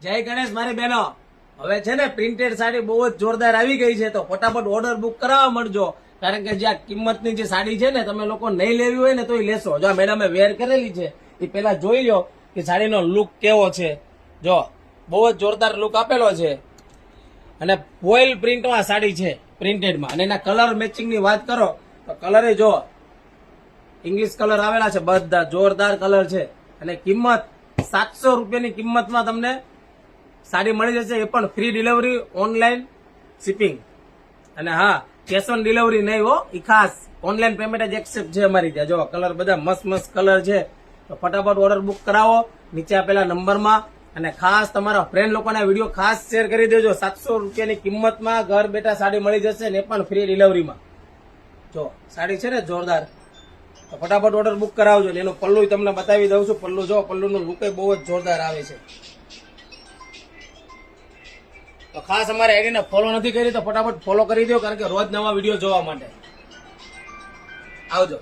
જય ગણેશ મારી બહેનો. હવે છે ને પ્રિન્ટેડ સાડી બહુ જ જોરદાર આવી ગઈ છે, તો ફટાફટ ઓર્ડર બુક કરાવવા મળજો. કારણ કે જે આ કિંમતની જે સાડી છે ને, તમે લોકો નહીં લેવી હોય ને તો લેશો. જો મેડમે વેર કરેલી છે એ પેલા જોઈ લો કે સાડીનો લુક કેવો છે. જો બહુ જ જોરદાર લુક આપેલો છે અને ફોઇલ પ્રિન્ટમાં સાડી છે, પ્રિન્ટેડમાં. અને એના કલર મેચિંગની વાત કરો તો કલર જો ઇંગ્લિશ કલર આવેલા છે, બધા જોરદાર કલર છે. અને કિંમત 700 રૂપિયાની કિંમતમાં તમને સાડી મળી જશે, એ પણ ફ્રી ડિલિવરી, ઓનલાઈન શિપિંગ. અને હા, કેશ ઓન ડિલિવરી નહીં હો, એ ખાસ ઓનલાઈન પેમેન્ટ જ એક્સેપ્ટ છે અમારી ત્યાં. જો કલર બધા મસ્ત મસ્ત કલર છે, તો ફટાફટ ઓર્ડર બુક કરાવો નીચે આપેલા નંબરમાં. અને ખાસ તમારા ફ્રેન્ડ લોકોને વિડીયો ખાસ શેર કરી દેજો. 700 રૂપિયાની કિંમતમાં ઘર બેઠા સાડી મળી જશે ને, એ પણ ફ્રી ડિલિવરીમાં. જો સાડી છે ને જોરદાર, તો ફટાફટ ઓર્ડર બુક કરાવજો. એનું પલ્લું તમને બતાવી દઉં છું. પલ્લું જો, પલ્લુનું લુક બહુ જ જોરદાર આવે છે. તો ખાસ અમારી આઈડીને ફોલો નથી કરી તો ફટાફટ ફોલો કરી દો, કારણ કે રોજ નવા વિડીયો જોવા માટે. આવજો.